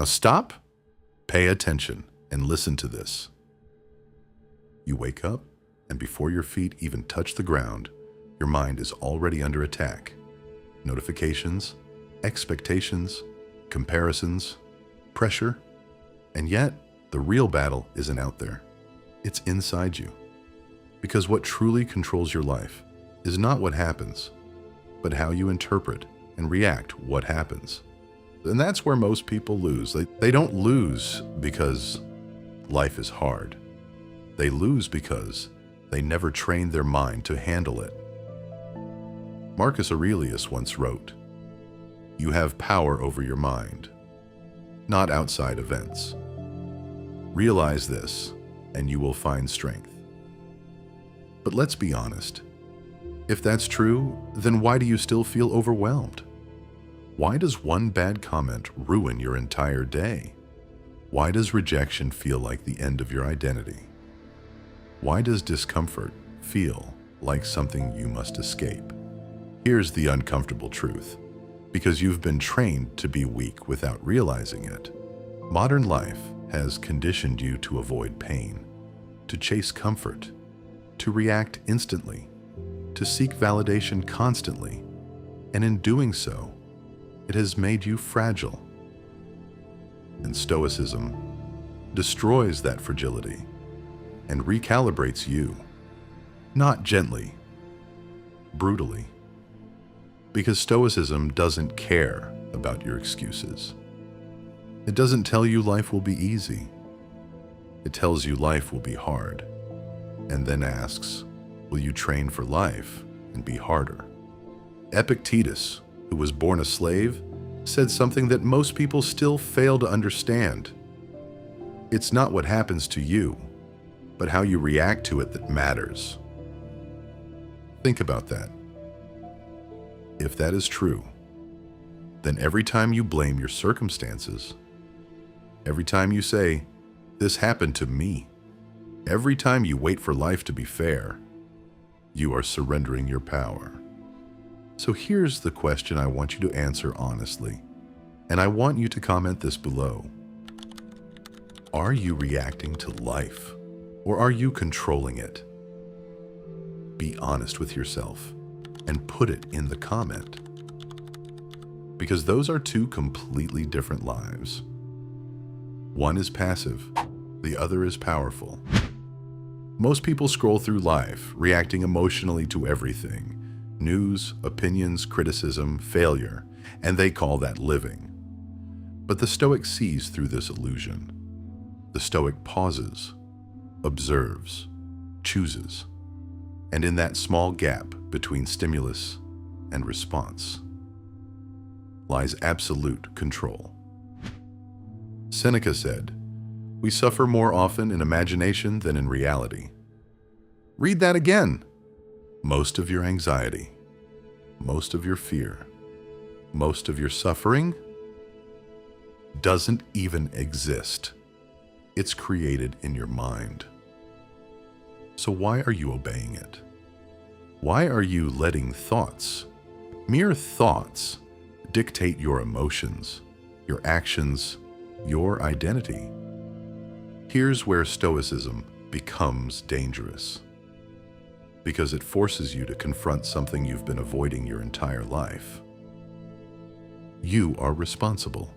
Now stop, pay attention, and listen to this. You wake up, and before your feet even touch the ground, your mind is already under attack. Notifications, expectations, comparisons, pressure, and yet the real battle isn't out there. It's inside you. Because what truly controls your life is not what happens, but how you interpret and react what happens. And that's where most people lose. They don't lose because life is hard. They lose because they never trained their mind to handle it. Marcus Aurelius once wrote, "You have power over your mind, not outside events. Realize this, and you will find strength." But let's be honest. If that's true, then why do you still feel overwhelmed? Why does one bad comment ruin your entire day? Why does rejection feel like the end of your identity? Why does discomfort feel like something you must escape? Here's the uncomfortable truth. Because you've been trained to be weak without realizing it. Modern life has conditioned you to avoid pain, to chase comfort, to react instantly, to seek validation constantly, and in doing so, it has made you fragile. And Stoicism destroys that fragility and recalibrates you, not gently, brutally. Because Stoicism doesn't care about your excuses. It doesn't tell you life will be easy. It tells you life will be hard, and then asks, will you train for life and be harder? Epictetus, who was born a slave, said something that most people still fail to understand. It's not what happens to you, but how you react to it that matters. Think about that. If that is true, then every time you blame your circumstances, every time you say, "This happened to me," every time you wait for life to be fair, you are surrendering your power. So here's the question I want you to answer honestly, and I want you to comment this below. Are you reacting to life, or are you controlling it? Be honest with yourself and put it in the comment. Because those are two completely different lives. One is passive, the other is powerful. Most people scroll through life, reacting emotionally to everything. News, opinions, criticism, failure, and they call that living. But the Stoic sees through this illusion. The Stoic pauses, observes, chooses, and in that small gap between stimulus and response lies absolute control. Seneca said, "We suffer more often in imagination than in reality." Read that again. Most of your anxiety, most of your fear, most of your suffering doesn't even exist. It's created in your mind. So why are you obeying it? Why are you letting thoughts, mere thoughts, dictate your emotions, your actions, your identity? Here's where Stoicism becomes dangerous. Because it forces you to confront something you've been avoiding your entire life. You are responsible,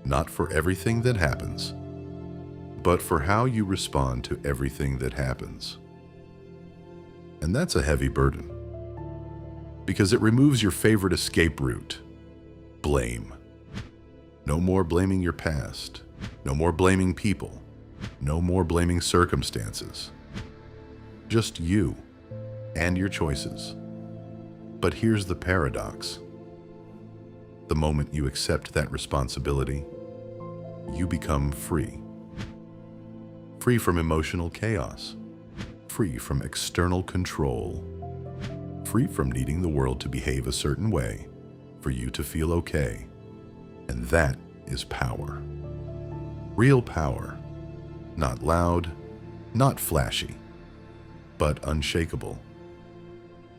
not for everything that happens, but for how you respond to everything that happens. And that's a heavy burden, because it removes your favorite escape route, blame. No more blaming your past, no more blaming people, no more blaming circumstances. Just you and your choices. But here's the paradox. The moment you accept that responsibility, you become free. Free from emotional chaos, free from external control, free from needing the world to behave a certain way for you to feel okay. And that is power. Real power, not loud, not flashy, but unshakable.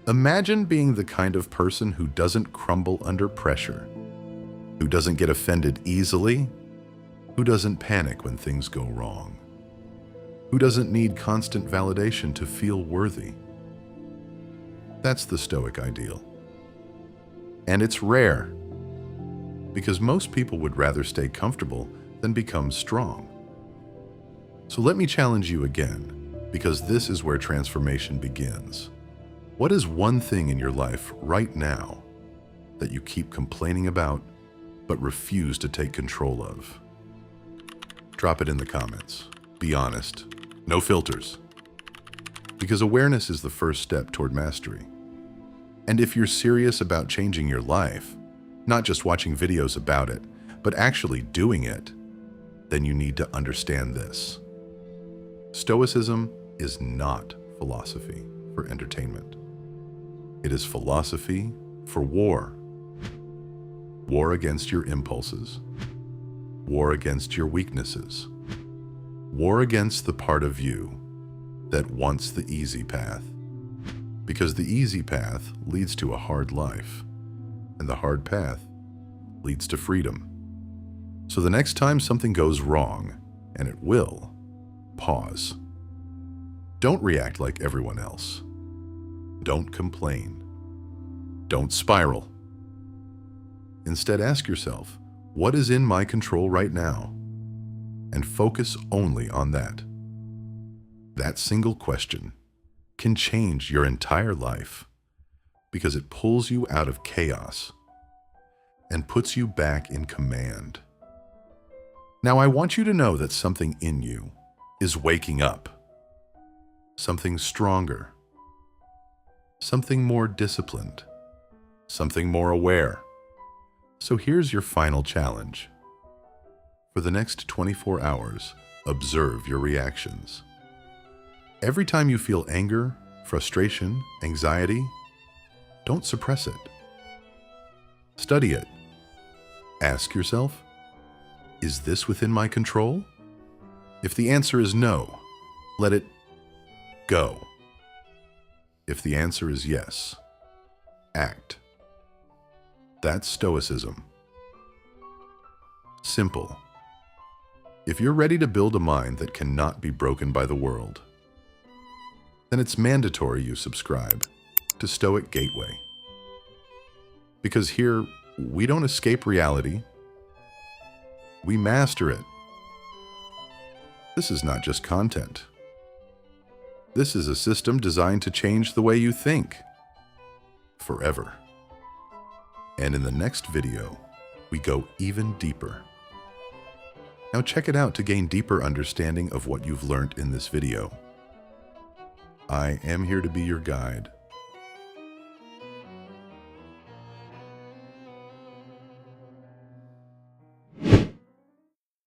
Imagine being the kind of person who doesn't crumble under pressure, Who doesn't get offended easily? Who doesn't panic when things go wrong? Who doesn't need constant validation to feel worthy? That's the Stoic ideal. And it's rare, because most people would rather stay comfortable than become strong. So let me challenge you again, because this is where transformation begins. What is one thing in your life right now that you keep complaining about but refuse to take control of? Drop it in the comments. Be honest. No filters. Because awareness is the first step toward mastery. And if you're serious about changing your life, not just watching videos about it, but actually doing it, then you need to understand this. Stoicism is not philosophy for entertainment. It is philosophy for war. War against your impulses. War against your weaknesses. War against the part of you that wants the easy path. Because the easy path leads to a hard life, and the hard path leads to freedom. So the next time something goes wrong, and it will, pause. Don't react like everyone else. Don't complain. Don't spiral. Instead, ask yourself, what is in my control right now? And focus only on that. That single question can change your entire life because it pulls you out of chaos and puts you back in command. Now, I want you to know that something in you is waking up. Something stronger. Something more disciplined. Something more aware. So here's your final challenge. For the next 24 hours, observe your reactions. Every time you feel anger, frustration, anxiety, don't suppress it. Study it. Ask yourself, is this within my control? If the answer is no, let it go. If the answer is yes, act. That's Stoicism. Simple. If you're ready to build a mind that cannot be broken by the world, then it's mandatory you subscribe to Stoic Gateway. Because here, we don't escape reality, we master it. This is not just content. This is a system designed to change the way you think, forever. And in the next video, we go even deeper. Now check it out to gain deeper understanding of what you've learned in this video. I am here to be your guide,